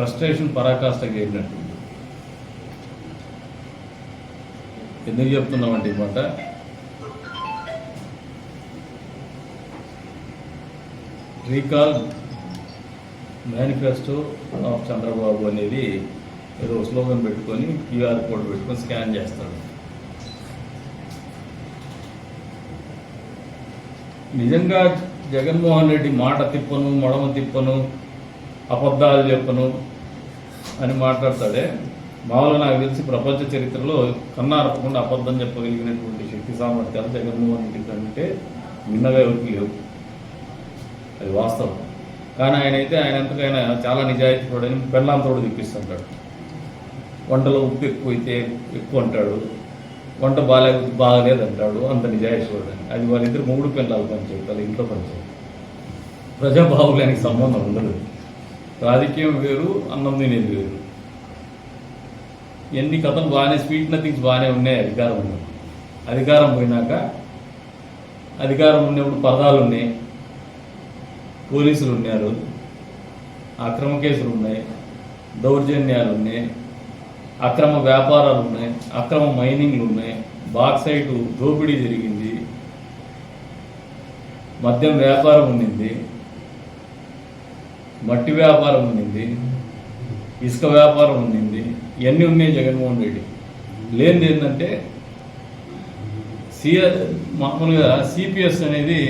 Frustration పరాకాష్ఠకి వెళ్ళినట్టు. ఎందుకు చెప్తున్నామంటే ఈ మాట, రీకాల్ మేనిఫెస్టో ఆఫ్ చంద్రబాబు అనేది ఏదో స్లోగన్ పెట్టుకొని క్యూఆర్ కోడ్ పెట్టుకొని స్కాన్ చేస్తాడు. నిజంగా జగన్మోహన్ రెడ్డి మాట తిప్పను, మడమ తిప్పను, అబద్ధాలు చెప్పను అని మాట్లాడతాడే, మామూలుగా నాకు తెలిసి ప్రపంచ చరిత్రలో కన్నారపకుండా అబద్ధం చెప్పగలిగినటువంటి శక్తి సామర్థ్యాలు జగన్మోహన్ రెడ్డి కంటే విన్నగా ఎవరికి లేవు. అది వాస్తవం. కానీ ఆయన ఎంతకైనా చాలా నిజాయితీ పడని పెళ్ళాంతోడు తిప్పిస్తుంటాడు. వంటలో ఉప్పు ఎక్కువైతే ఎక్కువ అంటాడు, వంట బాగలేదంటాడు, అంత నిజాయితీ చూడని. అది వాళ్ళిద్దరు మూడు పిల్లలు పనిచేయదు, వాళ్ళ ఇంట్లో పనిచేయదు. ప్రజాబాహుల్యానికి సంబంధం ఉండదు. రాజకీయం వేరు, అన్నం తినేది వేరు. ఎన్ని కథలు బాగానే, స్వీట్ నథింగ్స్ బాగానే ఉన్నాయి. అధికారం ఉన్నప్పుడు, అధికారం పోయినాక, అధికారం ఉన్నప్పుడు పరదాలు ఉన్నాయి, పోలీసులు ఉన్నారు, అక్రమ కేసులు ఉన్నాయి, దౌర్జన్యాలు ఉన్నాయి, అక్రమ వ్యాపారాలు ఉన్నాయి, అక్రమ మైనింగ్లు ఉన్నాయి, బాక్సైట్ దోపిడీ జరిగింది, మద్యం వ్యాపారం ఉండింది, మట్టి వ్యాపారం ఉండింది, ఇసుక వ్యాపారం ఉండింది. ఇవన్నీ ఉన్నాయి జగన్మోహన్ రెడ్డి. లేనిది ఏంటంటే మామూలుగా సిపిఎస్ అనేది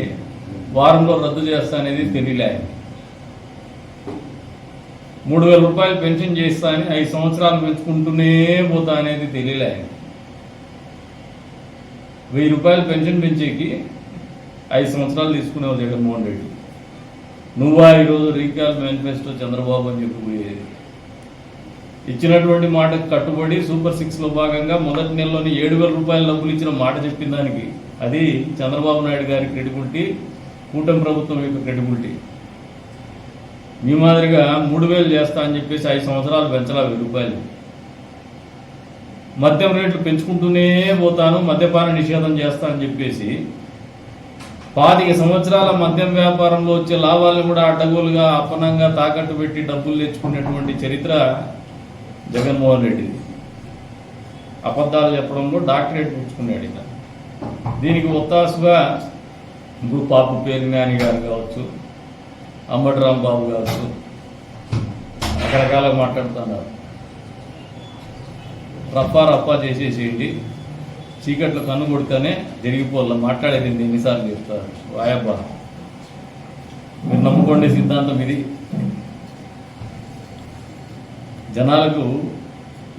వారంలో రద్దు చేస్తా అనేది తెలియలే. 3,000 రూపాయలు పెన్షన్ చేస్తా అని 5 సంవత్సరాలు పెంచుకుంటూనే పోతా అనేది తెలియలే. 1000 రూపాయలు పెన్షన్ పెంచేకి 5 సంవత్సరాలు తీసుకునేవు జగన్మోహన్ రెడ్డి. నువ్వా ఈరోజు రీకాల్ మేనిఫెస్టో చంద్రబాబు అని చెప్పిపోయేది. ఇచ్చినటువంటి మాటకు కట్టుబడి సూపర్ 6లో భాగంగా మొదటి నెలలోని 7,000 రూపాయల డబ్బులు ఇచ్చిన మాట చెప్పిన దానికి అది చంద్రబాబు నాయుడు గారి క్రెడిబిలిటీ, కూటమి ప్రభుత్వం యొక్క క్రెడిబిలిటీ. మీ మాదిరిగా 3,000 చేస్తా అని చెప్పేసి 5 సంవత్సరాలు పెంచాలా 1,000 రూపాయలు. మద్యం రేట్లు పెంచుకుంటూనే పోతాను, మద్యపాన నిషేధం చేస్తా అని చెప్పేసి 25 సంవత్సరాల మద్యం వ్యాపారంలో వచ్చే లాభాలను కూడా అడ్డగోలుగా అప్పనంగా తాకట్టు పెట్టి డబ్బులు తెచ్చుకునేటువంటి చరిత్ర జగన్మోహన్ రెడ్డిది. అబద్ధాలు చెప్పడంలో డాక్టరేట్ పుచ్చుకున్నాడు. ఇక దీనికి ఒత్తాసుగా ఇప్పుడు పాపు పేరునాని గారు కావచ్చు, అంబటి రాంబాబు కావచ్చు, రకరకాలుగా మాట్లాడుతున్నారు. రప్పా చేసేసేయండి, చీకట్లో కన్ను కొడితేనే జరిగిపోవాల. మాట్లాడేది ఎన్నిసార్లు చెప్తారు వాయబ్బా. మీరు నమ్ముకోండి, సిద్ధాంతం ఇది. జనాలకు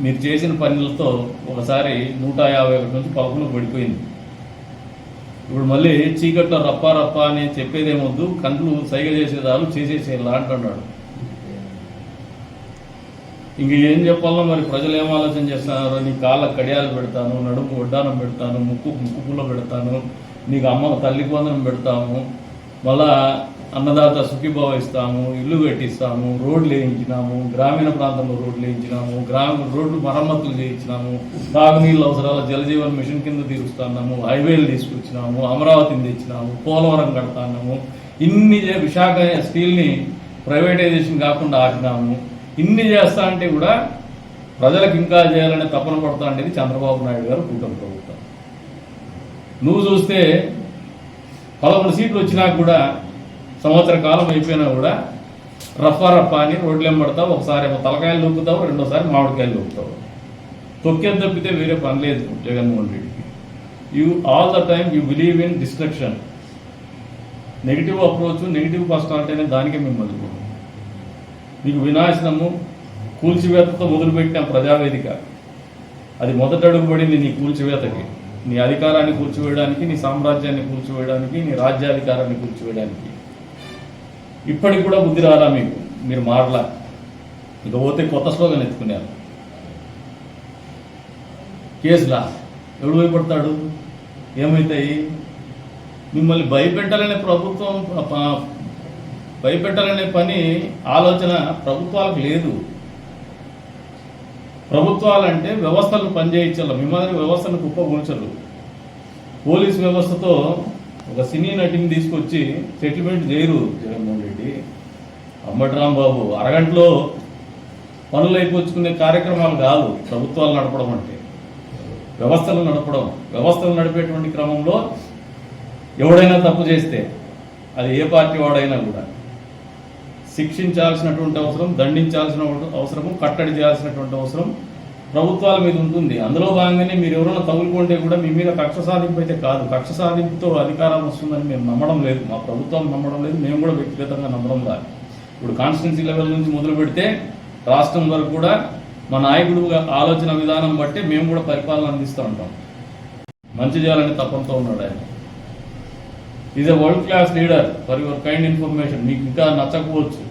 మీరు చేసిన పనులతో ఒకసారి 151 నుంచి 11 పడిపోయింది. ఇప్పుడు మళ్ళీ చీకట్లో రప్పా అని చెప్పేదేమొద్దు, కంట్లు సైగ చేసేదాలు చేసేసేలా అంటున్నాడు. ఇంక ఏం చెప్పాలో మరి ప్రజలు ఏం ఆలోచన చేస్తున్నారు? నీ కాళ్ళకు కడియాలు పెడతాను, నడుము వడ్డానం పెడతాను, ముక్కు పుల్ల పెడతాను, నీకు అమ్మ తల్లికి వందనం పెడతాము, మళ్ళా అన్నదాత సుఖీభావ ఇస్తాము, ఇల్లు కట్టిస్తాము, రోడ్లు వేయించినాము, గ్రామీణ ప్రాంతంలో రోడ్లు వేయించినాము, రోడ్లు మరమ్మతులు చేయించినాము, తాగునీళ్ళ అవసరాల జలజీవన్ మిషన్ కింద తీరుస్తున్నాము, హైవేలు తీసుకొచ్చినాము, అమరావతిని తెచ్చినాము, పోలవరం కడతాము, ఇన్ని విశాఖ స్టీల్ని ప్రైవేటైజేషన్ కాకుండా ఆపినాము. ఇన్ని చేస్తా అంటే కూడా ప్రజలకు ఇంకా చేయాలనే తపన పడతా అంటే చంద్రబాబు నాయుడు గారు, కూటమి ప్రభుత్వం. నువ్వు చూస్తే 11 సీట్లు వచ్చినా కూడా సంవత్సర కాలం అయిపోయినా కూడా రప్పా అని రోడ్లు ఎంబడతావు. ఒకసారి తలకాయలు నొక్కుతావు, రెండోసారి మామిడికాయలు నొక్కుతావు. తొక్కేది తప్పితే వేరే పని లేదు జగన్మోహన్ రెడ్డికి. You all the time you believe in destruction. Negative approach, negative personality అనే దానికే మిమ్మల్ని మీకు వినాశనము, కూల్చివేతతో మొదలుపెట్టిన ప్రజావేదిక. అది మొదట అడుగు పడింది నీ కూల్చివేతకి, నీ అధికారాన్ని కూల్చివేయడానికి, నీ సామ్రాజ్యాన్ని కూల్చివేయడానికి, నీ రాజ్యాధికారాన్ని కూల్చివేయడానికి. ఇప్పటికి కూడా బుద్ధి రాలా మీకు, మీరు మారలా. ఇక పోతే కొత్త స్లోగన్ ఎత్తుకున్నారు. కేసులా ఎవడు భయపడతాడు? ఏమవుతాయి? మిమ్మల్ని భయపెట్టాలనే ప్రభుత్వం, భయపెట్టాలనే పని ఆలోచన ప్రభుత్వాలకు లేదు. ప్రభుత్వాలంటే వ్యవస్థలను పనిచేయించాలి. మీ మాదిరి వ్యవస్థను కుప్పకూల్చరు. పోలీస్ వ్యవస్థతో ఒక సినీ నటిని తీసుకొచ్చి సెటిల్మెంట్ చేయరు జగన్మోహన్ రెడ్డి. అంబటి రాంబాబు అరగంటలో పనులు అయిపోచుకునే కార్యక్రమాలు కాదు ప్రభుత్వాలు నడపడం అంటే. వ్యవస్థలు నడపడం, వ్యవస్థలు నడిపేటువంటి క్రమంలో ఎవడైనా తప్పు చేస్తే అది ఏ పార్టీ వాడైనా కూడా శిక్షించాల్సినటువంటి అవసరం, దండించాల్సిన అవసరము, కట్టడి చేయాల్సినటువంటి అవసరం ప్రభుత్వాల మీద ఉంటుంది. అందులో భాగంగానే మీరు ఎవరైనా తగులుకుంటే కూడా మీ మీద కక్ష సాధింపు అయితే కాదు, కక్ష సాధింపుతో అధికారం వస్తుందని మేము నమ్మడం లేదు, మా ప్రభుత్వం నమ్మడం లేదు, మేము కూడా వ్యక్తిగతంగా నమ్మడం లేదు. ఇప్పుడు కాన్స్టిట్యున్సీ లెవెల్ నుంచి మొదలు పెడితే రాష్ట్రం వరకు కూడా మా నాయకుడు ఆలోచన విధానం బట్టి మేము కూడా పరిపాలన అందిస్తూ ఉంటాం. మంచి చేయాలని తపంతో ఉన్నాడు ఆయన. Is a world class leader. For your kind information, మీకు ఇంకా నచ్చకపోవచ్చు,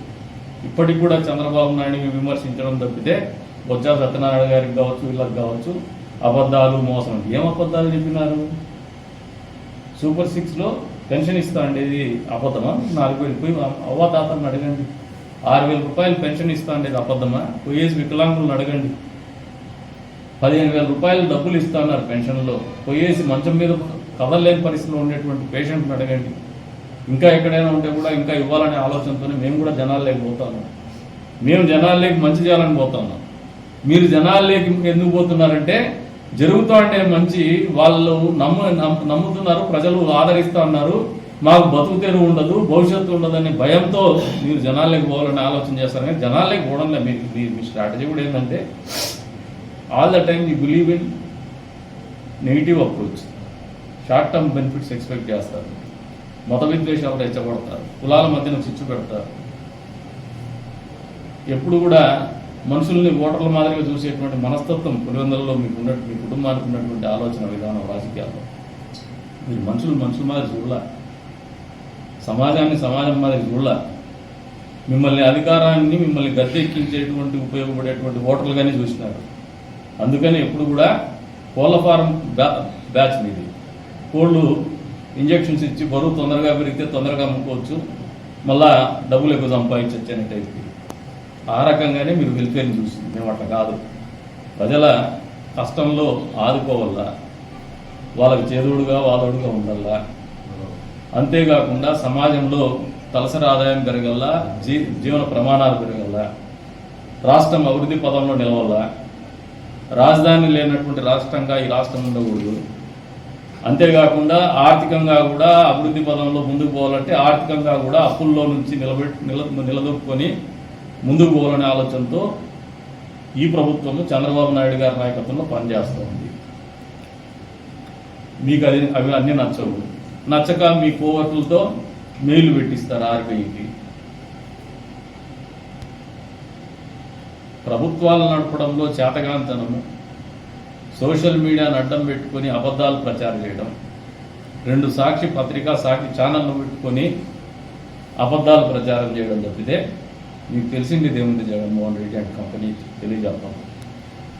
ఇప్పటికి కూడా చంద్రబాబు నాయుడిని విమర్శించడం తప్పితే బొత్స సత్యనారాయణ గారికి కావచ్చు, వీళ్ళకి కావచ్చు, అబద్ధాలు, మోసం. ఏం అబద్ధాలు చెప్పినారు? సూపర్ 6లో పెన్షన్ ఇస్తా అండి, ఇది అబద్ధమా? 4,000 పోయి అవ్వాతాతను అడగండి. 6,000 రూపాయలు పెన్షన్ ఇస్తా అండి, ఇది అబద్ధమా? పోయేసి వికలాంగులను అడగండి. 15,000 రూపాయలు డబ్బులు ఇస్తా అన్నారు పెన్షన్లో, పోయేసి మంచం మీద కదలలేని పరిస్థితిలో ఉండేటువంటి పేషెంట్ని అడగండి. ఇంకా ఎక్కడైనా ఉంటే కూడా ఇంకా ఇవ్వాలనే ఆలోచనతోనే మేము కూడా జనాల్లోకి పోతాము. మేము జనాల్లోకి మంచి చేయాలని పోతున్నాం. మీరు జనాల్లోకి ఎందుకు పోతున్నారంటే జరుగుతూ ఉండే మంచి వాళ్ళు నమ్ముతున్నారు, ప్రజలు ఆదరిస్తూ ఉన్నారు, మాకు బతుకు తెరువు ఉండదు, భవిష్యత్తు ఉండదనే భయంతో మీరు జనాల్లోకి పోవాలని ఆలోచన చేస్తారు. కానీ జనాల్లోకి పోవడం మీ స్ట్రాటజీ కూడా ఏంటంటే all the time you believe in negative approach. Short term benefits expect చేస్తారు, మత విద్వేషాలు రెచ్చగొడతారు, కులాల మధ్యన చిచ్చు పెడతారు. ఎప్పుడు కూడా మనుషుల్ని ఓటర్ల మాదిరిగా చూసేటువంటి మనస్తత్వం పులివెందులలో మీ కుటుంబానికి ఉన్నటువంటి ఆలోచన విధానం రాజకీయాల్లో. మీరు మనుషుల మాదిరి చూడలా, సమాజాన్ని సమాజం మాదిరి చూడలా, మిమ్మల్ని అధికారాన్ని మిమ్మల్ని గద్దెక్కించేటువంటి ఉపయోగపడేటువంటి ఓటర్లుగానే చూసినారు. అందుకని ఎప్పుడు కూడా కోళ్ళ ఫారం బ్యాచ్ మీది. కోళ్ళు ఇంజక్షన్స్ ఇచ్చి బరువు తొందరగా పెరిగితే తొందరగా అమ్ముకోవచ్చు, మళ్ళా డబ్బులు ఎక్కువ సంపాదించవచ్చు అనే టైప్కి. ఆ రకంగానే మీరు వెల్ఫేర్ని చూసింది. మేము అట్లా కాదు, ప్రజల కష్టంలో ఆదుకోవాలా, వాళ్ళకి చేదోడుగా వాదోడుగా ఉండాలా. అంతేకాకుండా సమాజంలో తలసరి ఆదాయం పెరగల్లా, జీవన ప్రమాణాలు పెరగల్లా, రాష్ట్రం అభివృద్ధి పదంలో నిలవాలా, రాజధాని లేనటువంటి రాష్ట్రంగా ఈ రాష్ట్రం ఉండకూడదు. అంతేకాకుండా ఆర్థికంగా కూడా అభివృద్ధి పదంలో ముందుకు పోవాలంటే ఆర్థికంగా కూడా అప్పుల్లో నుంచి నిలదొక్కుని ముందుకు పోవాలనే ఆలోచనతో ఈ ప్రభుత్వము చంద్రబాబు నాయుడు గారి నాయకత్వంలో పనిచేస్తుంది. మీకు అవి అన్నీ నచ్చవు. నచ్చక మీ కోవర్టులతో మెయిల్ పెట్టిస్తారు ఆర్బీఐకి. ప్రభుత్వాలు నడపడంలో చేతగాంతనము, సోషల్ మీడియాను అడ్డం పెట్టుకొని అబద్ధాలు ప్రచారం చేయడం, 2 సాక్షి పత్రికా సాక్షి ఛానళ్ళు పెట్టుకొని అబద్ధాలు ప్రచారం చేయడం తప్పితే మీకు తెలిసింది ఏముంది? జగన్మోహన్ రెడ్డి అండ్ కంపెనీ తెలియజేస్తాం.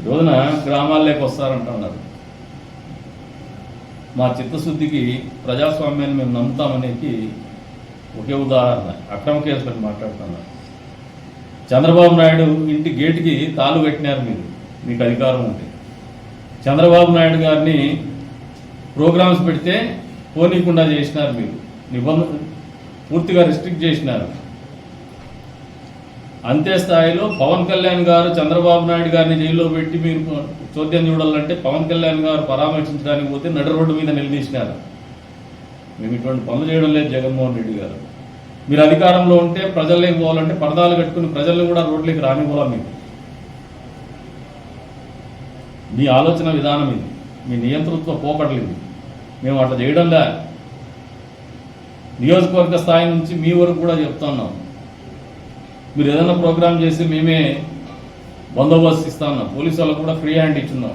ఈ రోజున గ్రామాల్లోకి వస్తారంటున్నారు. మా చిత్తశుద్ధికి ప్రజాస్వామ్యాన్ని మేము నమ్ముతామనేది ఒకే ఉదాహరణ. అక్రమ కేసులను మాట్లాడుతున్నారు. చంద్రబాబు నాయుడు ఇంటి గేటుకి తాళు కట్టినారు మీరు, మీకు అధికారం ఉంది. చంద్రబాబు నాయుడు గారిని ప్రోగ్రామ్స్ పెడితే పోనీకుండా చేసినారు మీరు, పూర్తిగా రిస్ట్రిక్ట్ చేసినారు. అంతే స్థాయిలో పవన్ కళ్యాణ్ గారు చంద్రబాబు నాయుడు గారిని జైల్లో పెట్టి మీరు చోద్యం చూడాలంటే పవన్ కళ్యాణ్ గారు పరామర్శించడానికి పోతే నడి రోడ్డు మీద నిలదీసినారు. మేము ఇటువంటి పనులు చేయడం లేదు జగన్మోహన్ రెడ్డి గారు. మీరు అధికారంలో ఉంటే ప్రజల్లోకి పోవాలంటే పరదాలు కట్టుకుని ప్రజల్ని కూడా రోడ్లకి రానివ్వాలి. మీకు మీ ఆలోచన విధానం ఇది, మీ నియంతృత్వ పోకడలేదు. మేము అట్లా చేయడంలా. నియోజకవర్గ స్థాయి నుంచి మీ వరకు కూడా చెప్తున్నాం. మీరు ఏదైనా ప్రోగ్రాం చేసి మేమే బందోబస్తు ఇస్తా ఉన్నాం. పోలీసు వాళ్ళకు కూడా ఫ్రీ హ్యాండ్ ఇచ్చున్నాం,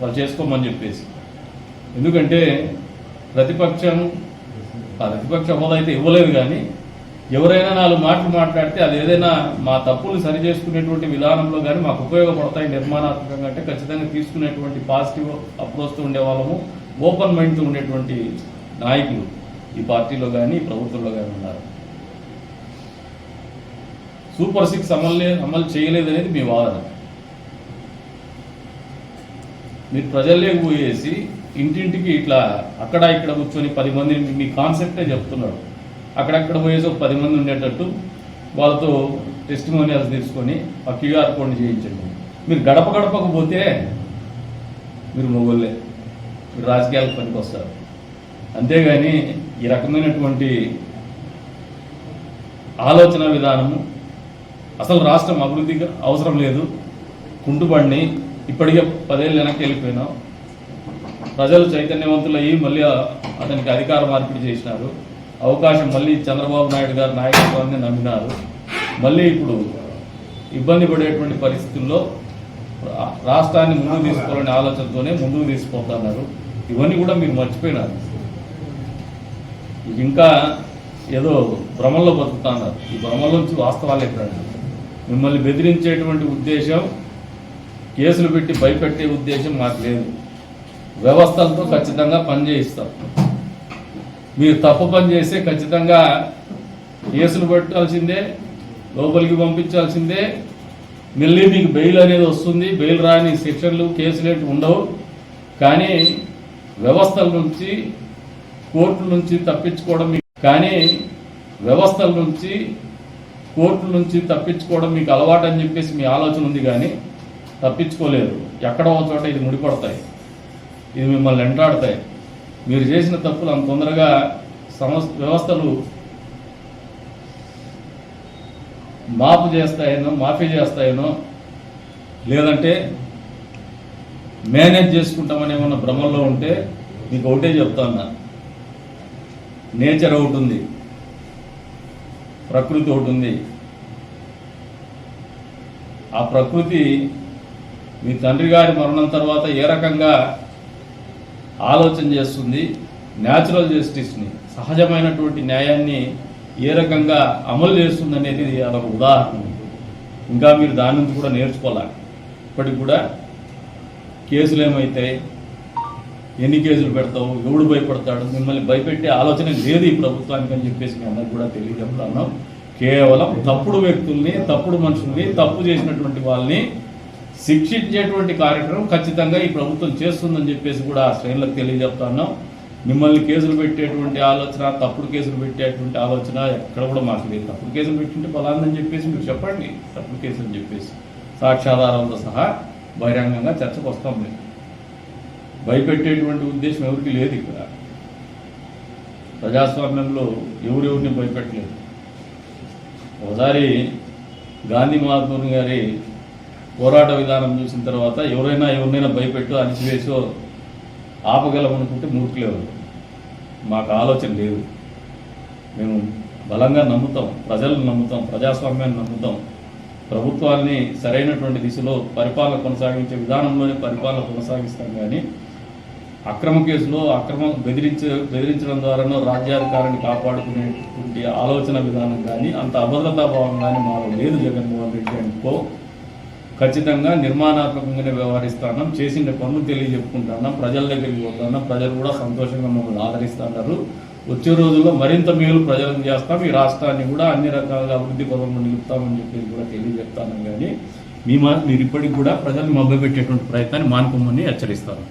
వాళ్ళు చేసుకోమని చెప్పేసి. ఎందుకంటే ప్రతిపక్ష హోదా అయితే ఇవ్వలేదు, కానీ ఎవరైనా 4 మాటలు మాట్లాడితే అది ఏదైనా మా తప్పులు సరి చేసుకునేటువంటి విధానంలో కానీ మాకు ఉపయోగపడతాయి నిర్మాణాత్మకంగా అంటే ఖచ్చితంగా తీసుకునేటువంటి పాజిటివ్ అప్రోచ్తో ఉండేవాళ్ళము, ఓపెన్ మైండ్తో ఉండేటువంటి నాయకులు ఈ పార్టీలో కానీ ఈ ప్రభుత్వంలో కానీ ఉన్నారు. సూపర్ 6 అమలు చేయలేదనేది మీ వాదన. మీరు ప్రజల్లోకి పోయేసి ఇంటింటికి ఇట్లా అక్కడ ఇక్కడ కూర్చొని 10 మంది, మీ కాన్సెప్టే చెప్తున్నాడు. అక్కడక్కడ పోయేసి ఒక 10 మంది ఉండేటట్టు వాళ్ళతో టెస్టిమోనియల్స్ తీసుకొని ఆ క్యూఆర్ కోడ్ని చేయించండి. మీరు గడప గడపకు పోతే మీరు మొగోళ్ళే, మీరు రాజకీయాలకు పనికి వస్తారు. అంతేగాని ఈ రకమైనటువంటి ఆలోచన విధానము అసలు రాష్ట్రం అభివృద్ధికి అవసరం లేదు. కుంటుబడిని ఇప్పటికే 10 ఏళ్ళు వెనక్కి వెళ్ళిపోయినాం. ప్రజలు చైతన్యవంతులయ్యి మళ్ళీ అతనికి అధికార మార్పిడి చేసినారు. అవకాశం మళ్ళీ చంద్రబాబు నాయుడు గారి నాయకత్వాన్ని నమ్మినారు. మళ్ళీ ఇప్పుడు ఇబ్బంది పడేటువంటి పరిస్థితుల్లో రాష్ట్రాన్ని ముందుకు తీసుకోవాలనే ఆలోచనతోనే ముందుకు తీసుకుపోతున్నారు. ఇవన్నీ కూడా మీరు మర్చిపోయినారు. ఇంకా ఏదో భ్రమంలో బతుకుతున్నారు. ఈ భ్రమంలోంచి వాస్తవాలు ఎక్కడండి? మిమ్మల్ని బెదిరించేటువంటి ఉద్దేశం, కేసులు పెట్టి భయపెట్టే ఉద్దేశం మాకు లేదు. వ్యవస్థలతో ఖచ్చితంగా పనిచేయిస్తాం. మీరు తప్పు పని చేస్తే ఖచ్చితంగా కేసులు పెట్టాల్సిందే, లోపలికి పంపించాల్సిందే. మళ్ళీ మీకు బెయిల్ అనేది వస్తుంది. బెయిల్ రాని సెక్షన్లు, కేసులు ఏంటి ఉండవు. కానీ వ్యవస్థల నుంచి, కోర్టుల నుంచి తప్పించుకోవడం మీకు అలవాటు అని చెప్పేసి మీ ఆలోచన ఉంది. కానీ తప్పించుకోలేరు. ఎక్కడో ఒక చోట ఇది ముడిపడతాయి, ఇది మిమ్మల్ని వెంటాడతాయి. మీరు చేసిన తప్పులు అంత తొందరగా వ్యవస్థలు మాఫీ చేస్తాయనో లేదంటే మేనేజ్ చేసుకుంటామని ఏమన్నా భ్రమంలో ఉంటే మీకు ఒకటే చెప్తాను. నేచర్ ఒకటి ఉంది, ప్రకృతి ఒకటి ఉంది. ఆ ప్రకృతి మీ తండ్రి గారి మరణం తర్వాత ఏ రకంగా ఆలోచన చేస్తుంది, న్యాచురల్ జస్టిస్ని, సహజమైనటువంటి న్యాయాన్ని ఏ రకంగా అమలు చేస్తుంది అనేది అదొక ఉదాహరణ. ఇంకా మీరు దాని నుంచి కూడా నేర్చుకోవాలి. ఇప్పటికి కూడా కేసులు ఏమైతాయి, ఎన్ని కేసులు పెడతావు, ఎవడు భయపడతాడు, మిమ్మల్ని భయపెట్టే ఆలోచన లేదు ఈ ప్రభుత్వానికి అని చెప్పేసి మీ అందరికి కూడా తెలియజెప్తున్నాం. కేవలం తప్పుడు వ్యక్తుల్ని, తప్పుడు మనుషుల్ని, తప్పు చేసినటువంటి వాళ్ళని శిక్షించేటువంటి కార్యక్రమం ఖచ్చితంగా ఈ ప్రభుత్వం చేస్తుందని చెప్పేసి కూడా ఆ శ్రేణులకు తెలియజెప్తున్నాం. మిమ్మల్ని కేసులు పెట్టేటువంటి ఆలోచన, తప్పుడు కేసులు పెట్టేటువంటి ఆలోచన ఎక్కడ కూడా మాకు లేదు. తప్పుడు కేసులు పెట్టింటే ఫలాందని చెప్పేసి మీరు చెప్పండి. తప్పుడు కేసులు అని చెప్పేసి సాక్ష్యాధారాలతో సహా బహిరంగంగా చర్చకు వస్తాం. మేము భయపెట్టేటువంటి ఉద్దేశం ఎవరికి లేదు. ఇక్కడ ప్రజాస్వామ్యంలో ఎవరెవరిని భయపెట్టలేదు. ఒకసారి గాంధీ మహాత్ముని గారి పోరాట విధానం చూసిన తర్వాత ఎవరినైనా భయపెట్టో, అణిచివేసో ఆపగలమనుకుంటే మూర్ఖులేవు. మాకు ఆలోచన లేదు. మేము బలంగా నమ్ముతాం, ప్రజలను నమ్ముతాం, ప్రజాస్వామ్యాన్ని నమ్ముతాం. ప్రభుత్వాన్ని సరైనటువంటి దిశలో పరిపాలన కొనసాగించే విధానంలోనే పరిపాలన కొనసాగిస్తాం. కానీ అక్రమ కేసులో బెదిరించడం ద్వారానో రాజ్యాధికారాన్ని కాపాడుకునేటువంటి ఆలోచన విధానం కానీ అంత అభద్రతాభావం కానీ మాలో లేదు. జగన్మోహన్ రెడ్డి అనుకో ఖచ్చితంగా నిర్మాణాత్మకంగానే వ్యవహరిస్తున్నాం. చేసిన పనులు తెలియజెప్పుకుంటున్నాం, ప్రజల దగ్గరికి పోతున్నాం. ప్రజలు కూడా సంతోషంగా మమ్మల్ని ఆదరిస్తున్నారు. వచ్చే రోజుల్లో మరింత మేలు ప్రజలకు చేస్తాం. ఈ రాష్ట్రాన్ని కూడా అన్ని రకాలుగా అభివృద్ధి పదంలో నిలుపుతామని చెప్పేసి కూడా తెలియజెప్తాను. కానీ మీరు ఇప్పటికి కూడా ప్రజల్ని మభ్యపెట్టేటువంటి ప్రయత్నాన్ని మానుకోమని హెచ్చరిస్తాను.